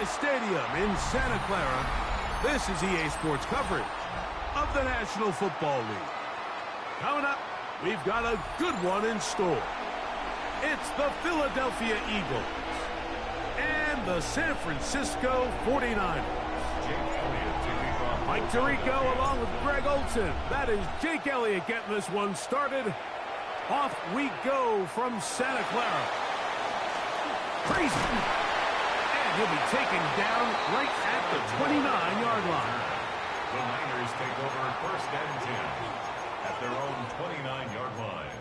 Stadium in Santa Clara, this is EA Sports coverage of the National Football League. Coming up, we've got a good one in store. It's the Philadelphia Eagles and the San Francisco 49ers. Mike Tirico along with Greg Olson. That is Jake Elliott getting this one started. Off we go from Santa Clara. Crazy. And he'll be taken down right at the 29-yard line. The Niners take over 1st and 10 at their own 29-yard line.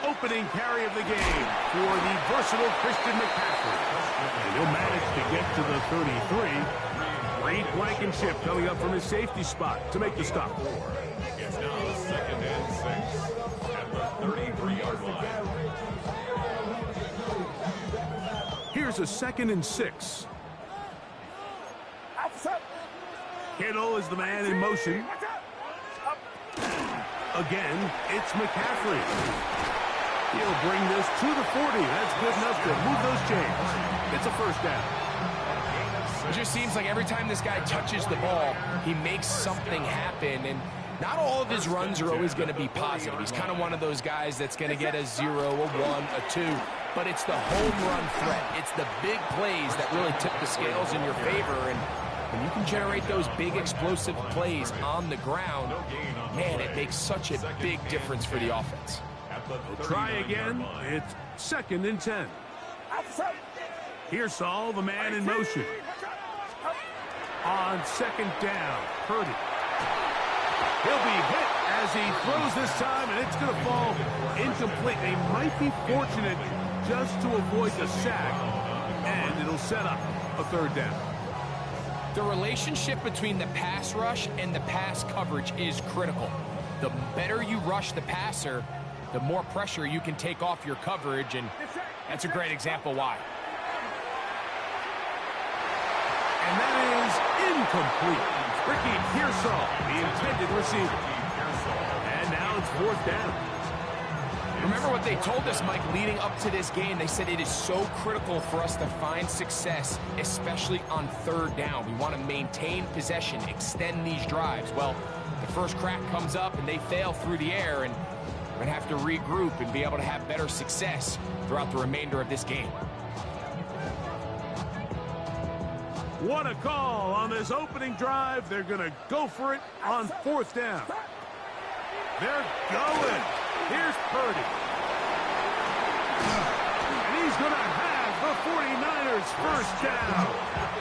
Opening carry of the game for the versatile Christian McCaffrey. And he'll manage to get to the 33. Reed Blankenship coming up from his safety spot to make the stop. It's now 2nd and 6 at the 33-yard line. Here's a 2nd and 6. Kittle is the man in motion. Again, it's McCaffrey. He'll bring this to the 40. That's good enough to move those chains. It's a 1st down. It just seems like every time this guy touches the ball, he makes something happen. And not all of his runs are always going to be positive. He's kind of one of those guys that's going to get a 0, a 1, a 2. But it's the home run threat. It's the big plays that really tip the scales in your favor. And when you can generate those big explosive plays on the ground, man, it makes such a big difference for the offense. We'll try again. It's 2nd and 10. Here's Saul, the man in motion. On 2nd down, Purdy. He'll be hit as he throws this time, and it's going to fall incomplete. They might be fortunate just to avoid the sack, and it'll set up a 3rd down. The relationship between the pass rush and the pass coverage is critical. The better you rush the passer, the more pressure you can take off your coverage, and that's a great example why. And that is incomplete. Ricky Pearsall, the intended receiver. And now it's 4th down. Remember what they told us, Mike, leading up to this game. They said it is so critical for us to find success, especially on 3rd down. We want to maintain possession, extend these drives. Well, the first crack comes up and they fail through the air, and we're going to have to regroup and be able to have better success throughout the remainder of this game. What a call on this opening drive. They're going to go for it on 4th down. They're going. Here's Purdy. And he's going to have the 49ers 1st down.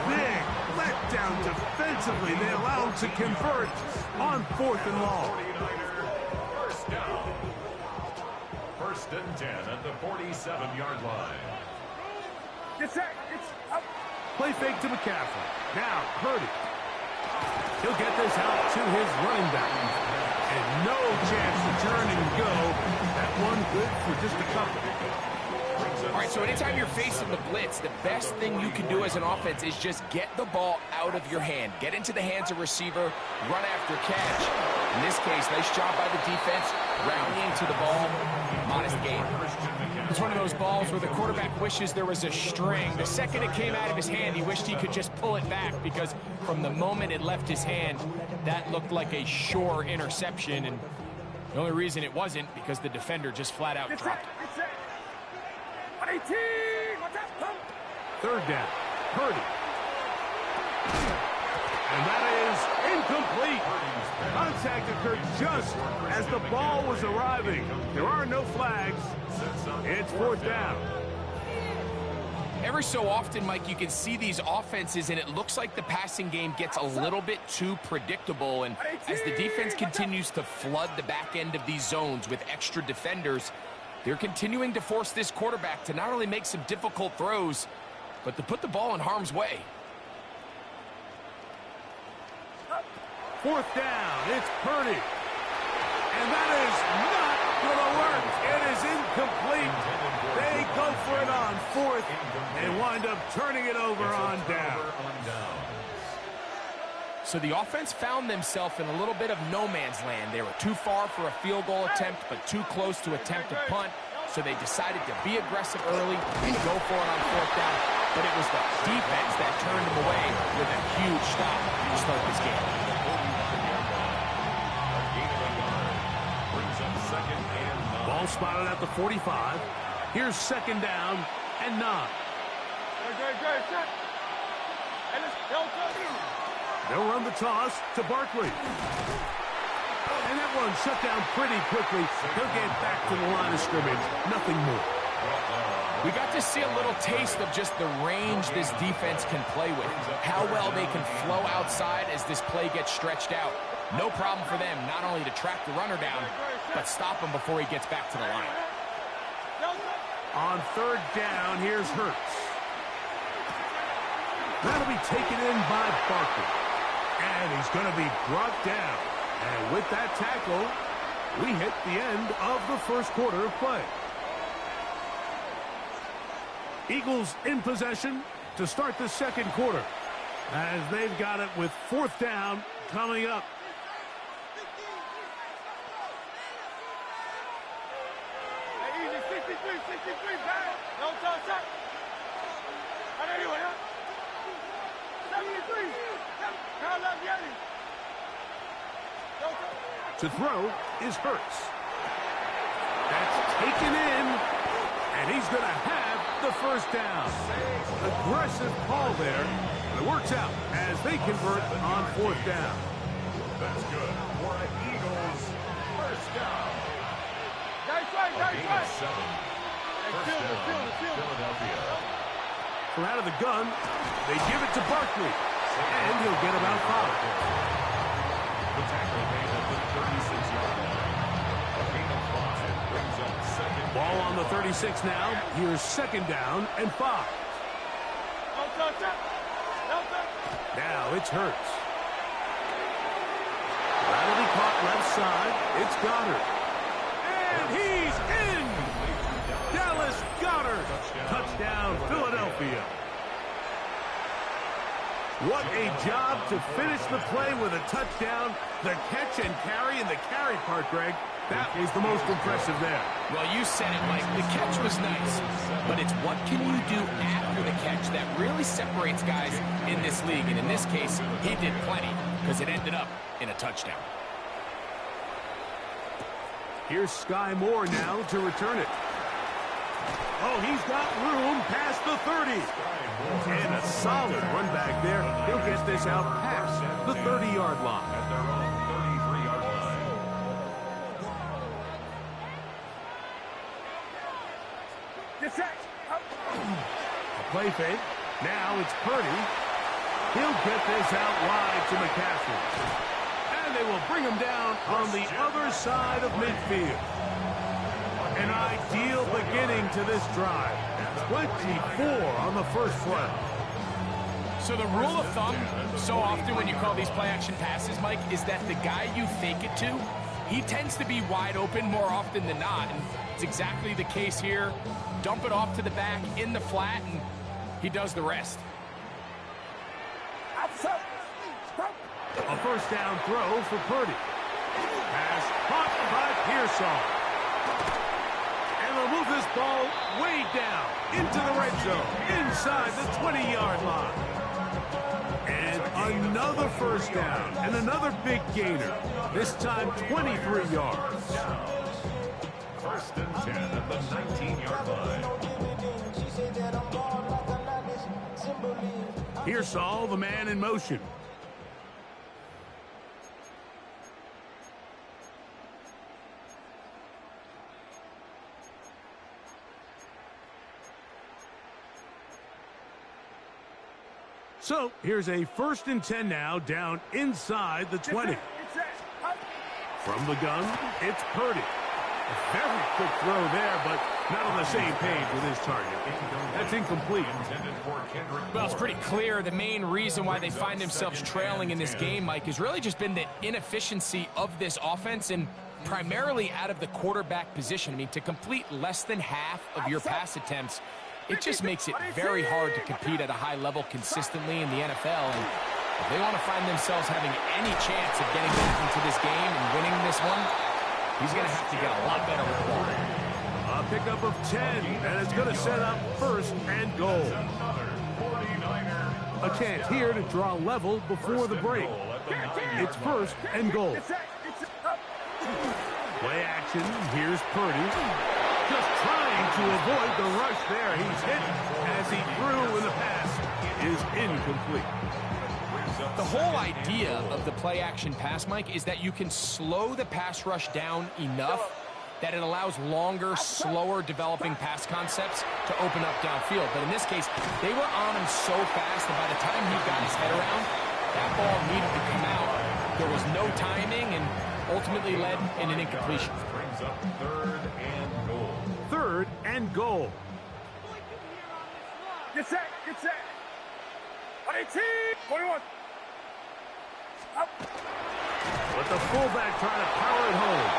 Big letdown defensively. They allow him to convert on 4th and long. 1st down. 1st and 10 at the 47-yard line. It's up. Play fake to McCaffrey. Now, Purdy. He'll get this out to his running back. And no chance to turn and go. That one good for just a couple. All right, so anytime you're facing the blitz, the best thing you can do as an offense is just get the ball out of your hand. Get into the hands of receiver, run after catch. In this case, nice job by the defense, rallying to the ball. Modest gain. It's one of those balls where the quarterback wishes there was a string. The second it came out of his hand, he wished he could just pull it back, because from the moment it left his hand, that looked like a sure interception. And the only reason it wasn't because the defender just flat out dropped it. 3rd down. Purdy. And that is incomplete. Contact occurred just as the ball was arriving. There are no flags. It's 4th down. Every so often, Mike, you can see these offenses, and it looks like the passing game gets a little bit too predictable. And as the defense continues to flood the back end of these zones with extra defenders, they're continuing to force this quarterback to not only make some difficult throws, but to put the ball in harm's way. 4th down, it's Purdy. And that is not going to work. It is incomplete. They go for it on 4th and wind up turning it over on down. So the offense found themselves in a little bit of no man's land. They were too far for a field goal attempt, but too close to attempt a punt. So they decided to be aggressive early and go for it on fourth down. But it was the defense that turned them away with a huge stop to start this game. Ball spotted at the 45. Here's second down and 9. They'll run the toss to Barkley. And that one shut down pretty quickly. He'll get back to the line of scrimmage. Nothing more. We got to see a little taste of just the range this defense can play with. How well they can flow outside as this play gets stretched out. No problem for them not only to track the runner down, but stop him before he gets back to the line. On third down, here's Hurts. That'll be taken in by Barkley. And he's going to be brought down. And with that tackle, we hit the end of the first quarter of play. Eagles in possession to start the second quarter, as they've got it with fourth down coming up. To throw is Hurts. That's taken in, and he's going to have the first down. Aggressive call there, but it works out as they convert on fourth down. That's good for an Eagles first down. Gain of 7. First down, Philadelphia. From out of the gun, they give it to Barkley, and he'll get about 5. The tackle made at the 36-yard line. A gain of 5 brings up second. Ball on the 36 now. Here's second down and 5. Now it's Hurts. That'll be caught left side. It's Goddard. And he's in! Dallas Goddard. Touchdown, Philadelphia. What a job to finish the play with a touchdown. The catch and carry, and the carry part, Greg, that was the most impressive there. Well, you said it, Mike. The catch was nice, but it's what can you do after the catch that really separates guys in this league. And in this case, he did plenty because it ended up in a touchdown. Here's Sky Moore now to return it. Oh, he's got room past the 30. And a solid run back there. He'll get this out past the 30-yard line. At their own 33-yard line. A play fake. Now it's Purdy. He'll get this out wide to McCaffrey. And they will bring him down on the other side of midfield. An ideal beginning to this drive. 24 on the first play. So the rule of thumb, so often when you call these play-action passes, Mike, is that the guy you fake it to, he tends to be wide open more often than not. And it's exactly the case here. Dump it off to the back in the flat, and he does the rest. A first down throw for Purdy. Pass caught by Pearsall. And they'll move this ball way down into the red zone, inside the 20-yard line. And another first down, and another big gainer. This time 23 yards. First and 10 at the 19-yard line. Pearsall, the man in motion. So here's a first and 10 now, down inside the 20. From the gun, it's Purdy. A very quick throw there, but not on the same page with his target. That's incomplete. Well, it's pretty clear the main reason why they find themselves trailing in this game, Mike, has really just been the inefficiency of this offense and primarily out of the quarterback position. I mean, to complete less than half of your pass attempts, it just makes it very hard to compete at a high level consistently in the NFL. And If they want to find themselves having any chance of getting back into this game and winning this one, he's going to have to get a lot better with the ball. A pickup of 10, and it's going to set up first and goal. A chance here to draw level before the break. It's first and goal. Play action. Here's Purdy. Just trying to avoid the rush there. He's hit as he threw, and the pass is incomplete. The whole idea of the play-action pass, Mike, is that you can slow the pass rush down enough that it allows longer, slower developing pass concepts to open up downfield. But in this case, they were on him so fast that by the time he got his head around, that ball needed to come out. There was no timing and ultimately led in an incompletion. Brings up third and goal. Third and goal. Get set, get set. 18, 21. Up. But the fullback trying to power it home.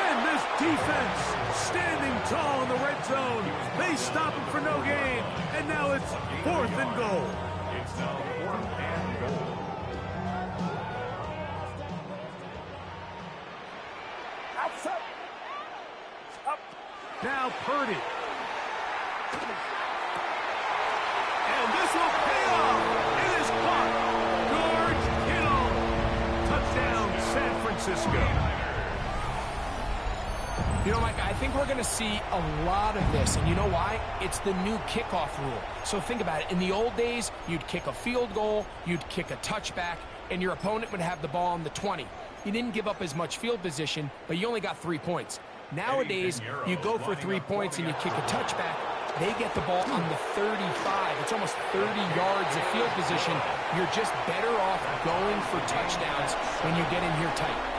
And this defense standing tall in the red zone. They stop him for no gain. And now it's fourth and goal. It's now fourth and goal. Outside. Up. Now Purdy. And this will pay off. It is caught. George Kittle. Touchdown, San Francisco. You know, Mike, I think we're going to see a lot of this, and you know why? It's the new kickoff rule. So think about it. In the old days, you'd kick a field goal, you'd kick a touchback, and your opponent would have the ball on the 20. You didn't give up as much field position, but you only got 3 points. Nowadays, you go for 3 points and you kick a touchback. They get the ball on the 35. It's almost 30 yards of field position. You're just better off going for touchdowns when you get in here tight.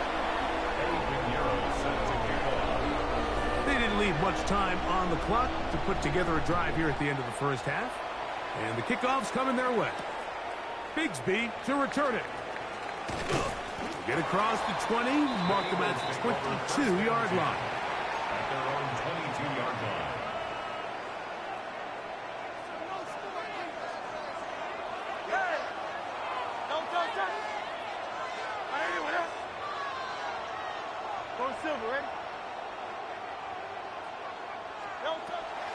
They didn't leave much time on the clock to put together a drive here at the end of the first half. And the kickoff's coming their way. Bigsby to return it. Get across the 20, mark them at the 22-yard line. At their own 22-yard line. Silver, ready?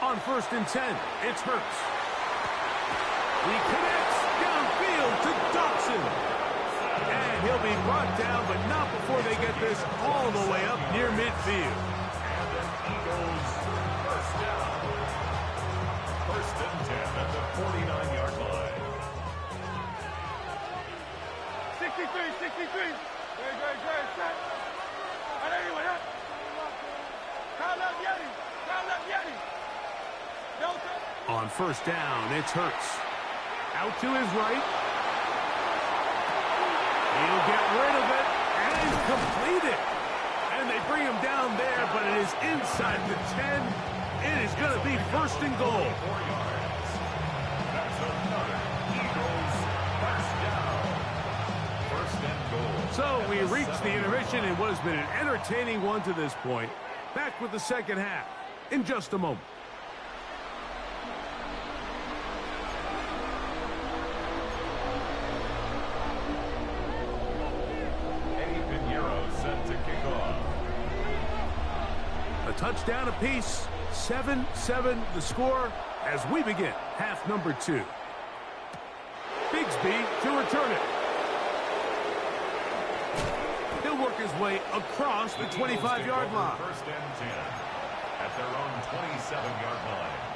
On first and 10, it's Hurts. He connects downfield to Dotson. And he'll be brought down, but not before they get this all the way up near midfield. And the Eagles first down. First and 10 at the 49-yard line. 63. Great, set. Anyway, On first down, it's Hurts. Out to his right. He'll get rid of it and complete it. And they bring him down there, but it is inside the 10. It is going to be first and goal. 4 yards. That's another Eagles first down. First and goal. So we reach the intermission in what has been an entertaining one to this point. Back with the second half in just a moment. Set to kick off. A touchdown apiece, 7-7 the score as we begin half number 2. Bigsby to return it. He'll work his way across the 25-yard line. First and 10 at their own 27-yard line.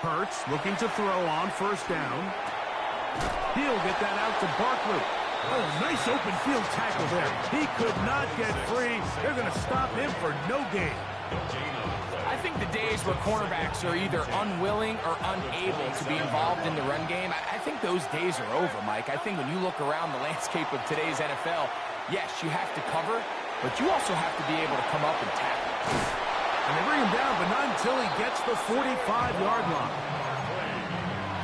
Hurts looking to throw on first down. He'll get that out to Barkley. Oh, nice open field tackle there. He could not get free. They're going to stop him for no gain. I think the days where cornerbacks are either unwilling or unable to be involved in the run game, I think those days are over, Mike. I think when you look around the landscape of today's NFL, yes, you have to cover, but you also have to be able to come up and tackle. And they bring him down, but not until he gets the 45-yard line.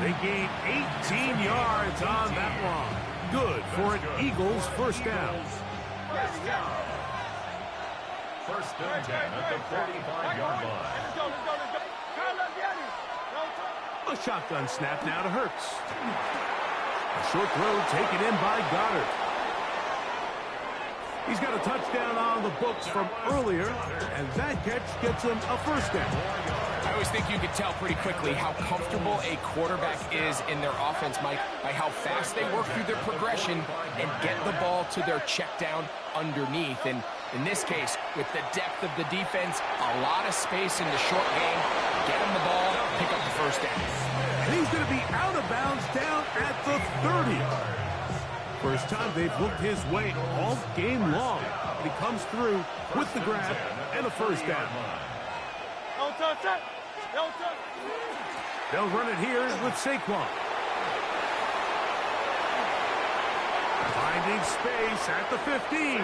They gain 18 yards on that one. Good for an Eagles first down. First and 10 at the 45-yard line. A shotgun snap now to Hurts. A short throw taken in by Goddard. He's got a touchdown on the books from earlier, and that catch gets him a first down. I always think you can tell pretty quickly how comfortable a quarterback is in their offense, Mike, by how fast they work through their progression and get the ball to their check down underneath. And in this case, with the depth of the defense, a lot of space in the short game, get him the ball, pick up the first down. And he's going to be out of bounds down at the 30. First time they've looked his way all game long. But he comes through with the grab and a first down. They'll run it here with Saquon. Finding space at the 15.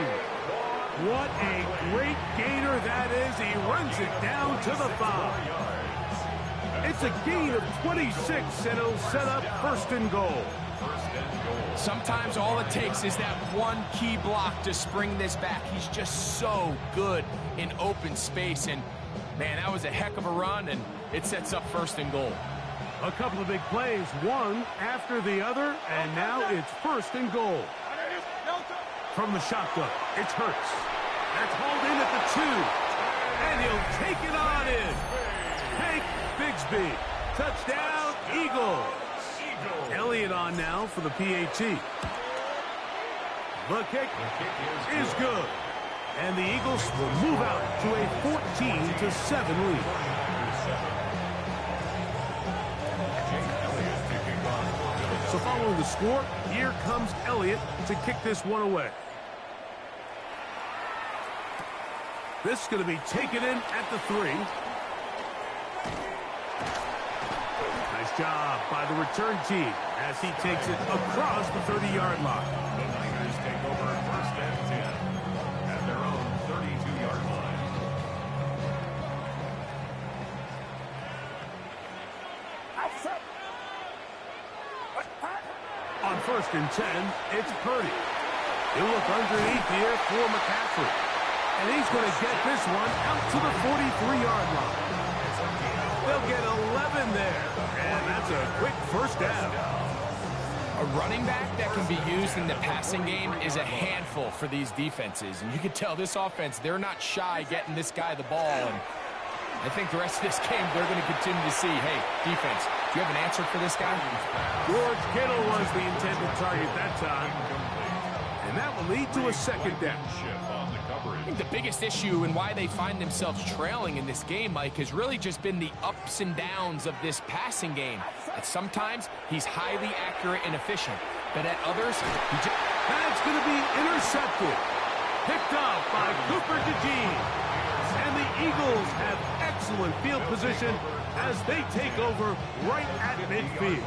What a great gainer that is. He runs it down to the 5. It's a gain of 26, and it'll set up first and goal. Sometimes all it takes is that one key block to spring this back. He's just so good in open space. And, man, that was a heck of a run, and it sets up first and goal. A couple of big plays, one after the other, and now it's first and goal. From the shotgun, it's Hurts. That's hauled in at the 2, and he'll take it on in. Hank Bigsby, touchdown, Eagles. Elliott on now for the PAT. The kick is good, and the Eagles will move out to a 14-7 lead. So following the score, here comes Elliott to kick this one away. This is going to be taken in at the 3. Nice job by the return team as he takes it across the 30-yard line. The Niners take over first and 10 at their own 32-yard line. On first and 10, it's Purdy. He'll look underneath here for McCaffrey. And he's going to get this one out to the 43-yard line. They'll get 11 there. And that's a quick first down. A running back that can be used in the passing game is a handful for these defenses. And you can tell this offense, they're not shy getting this guy the ball. And I think the rest of this game, they're going to continue to see, hey, defense, do you have an answer for this guy? George Kittle was the intended target that time. And that will lead to a second down. I think the biggest issue and why they find themselves trailing in this game, Mike, has really just been the ups and downs of this passing game. At sometimes, he's highly accurate and efficient. But at others, he just... That's going to be intercepted. Picked off by Cooper DeJean. And the Eagles have excellent field position as they take over right at midfield.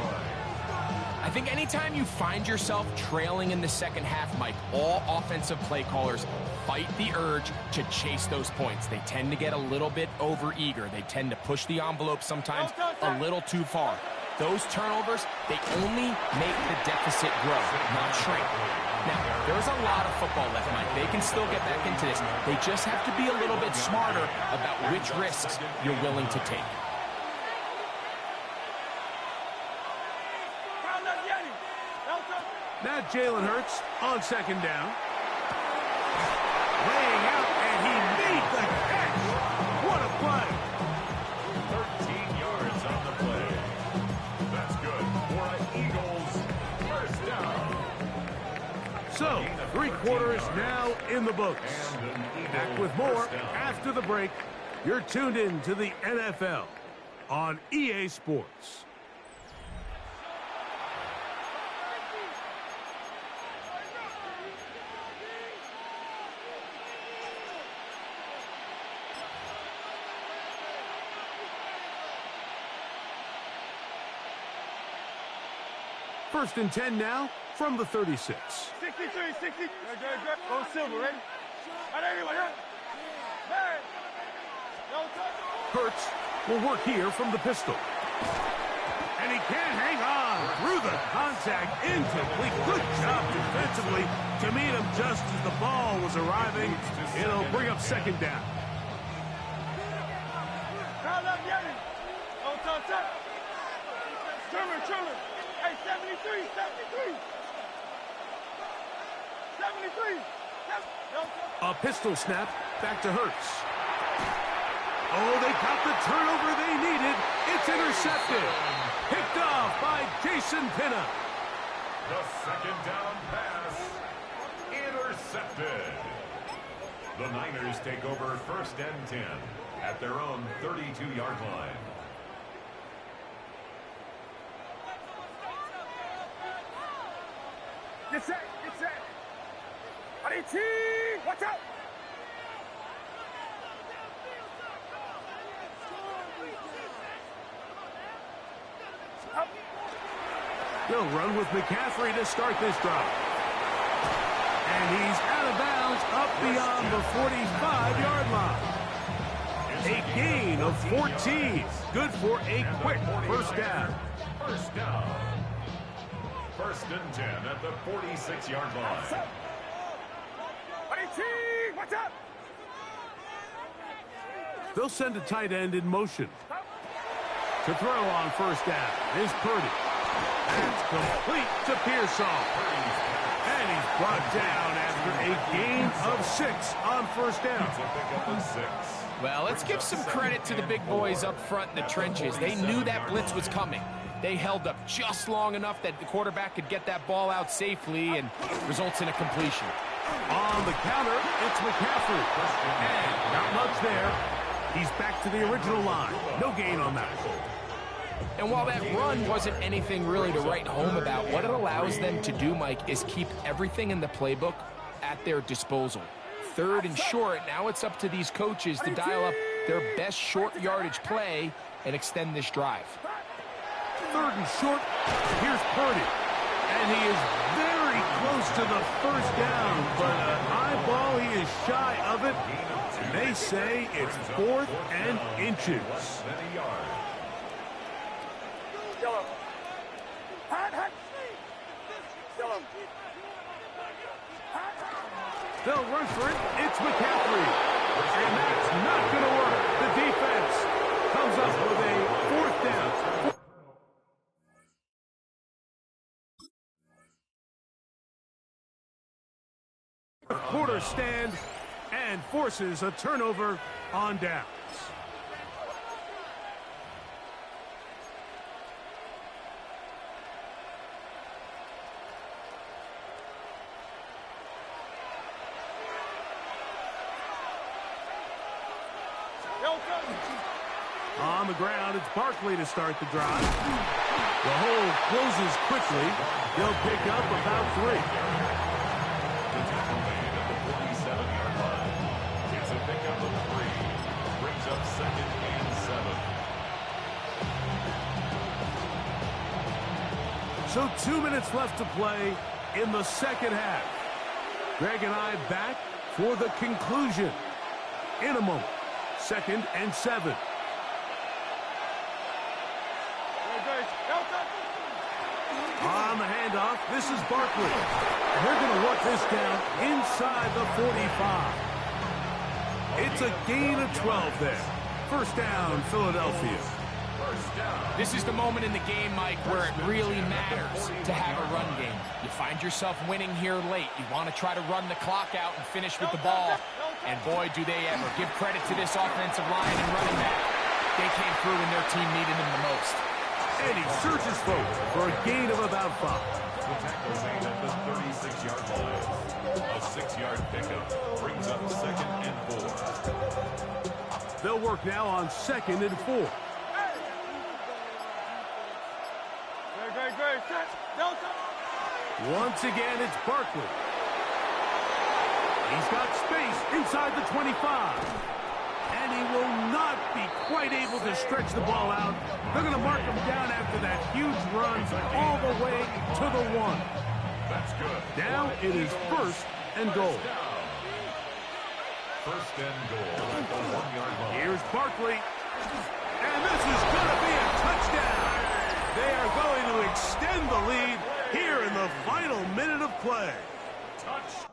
I think anytime you find yourself trailing in the second half, Mike, all offensive play callers fight the urge to chase those points. They tend to get a little bit overeager. They tend to push the envelope sometimes a little too far. Those turnovers, they only make the deficit grow, not shrink. Now, there's a lot of football left, Mike. They can still get back into this. They just have to be a little bit smarter about which risks you're willing to take. Now Jalen Hurts on second down. Laying out, and he made the catch. What a play. 13 yards on the play. That's good for an Eagles first down. So, 3 quarters now in the books. Back with more after the break. You're tuned in to the NFL on EA Sports. First and 10 now from the 36. 63, 60. Go silver, ready? Hurts will work here from the pistol. And And he can't hang on through the contact. Incomplete. Good job defensively to meet him just as the ball was arriving. It'll bring up second down. Trimmer. Hey, 73. 73. A pistol snap back to Hurts. Oh, they got the turnover they needed. It's intercepted. Picked off by Jason Pinna. The second down pass. Intercepted. The Niners take over 1st and 10 at their own 32-yard line. Get set. Watch out. They'll run with McCaffrey to start this drive. And he's out of bounds up beyond the 45-yard line. A gain of 14. Good for a quick first down. First down. 1st and 10 at the 46-yard line. Watch out. They'll send a tight end in motion. To throw on first down is Purdy. That's complete to Pearsall. And he's brought down after a gain of 6 on first down. It's a pickup of 6. Well, let's give some credit to the big boys up front in the trenches. They knew that blitz was coming. They held up just long enough that the quarterback could get that ball out safely and results in a completion. On the counter, it's McCaffrey. And not much there. He's back to the original line. No gain on that. And while that run wasn't anything really to write home about, what it allows them to do, Mike, is keep everything in the playbook at their disposal. 3rd and short, now it's up to these coaches to dial up their best short yardage play and extend this drive. 3rd and short, here's Purdy. And he is very close to the first down, but an high ball, he is shy of it. And they say it's 4th and inches. They'll run for it. It's McCaffrey. And that's not going to work. The defense comes up with a 4th down. Quarter stand and forces a turnover on downs. On the ground, it's Barkley to start the drive. The hole closes quickly. They'll pick up about 3. The tackle made at the 47-yard line. It's a pickup of 3. Brings up 2nd and 7. So 2 minutes left to play in the second half. Greg and I back for the conclusion in a moment. 2nd and 7. On the handoff, this is Barkley. And they're going to work this down inside the 45. It's a gain of 12 there. First down, Philadelphia. This is the moment in the game, Mike, where it really matters to have a run game. You find yourself winning here late. You want to try to run the clock out and finish with the ball. And boy, do they ever. Give credit to this offensive line and running back. They came through when their team needed them the most. And he surges forward for a gain of about 5. The tackle made at the 36-yard line. A 6-yard pickup brings up 2nd and 4. They'll work now on 2nd and 4. Once again, it's Barkley. He's got space inside the 25. And he will not be quite able to stretch the ball out. They're going to mark him down after that huge run all the way to the 1. That's good. Now it is 1st and goal. 1st and goal at the 1-yard line. Here's Barkley. And this is going to be a touchdown. They are going to extend the lead here in the final minute of play. Touch.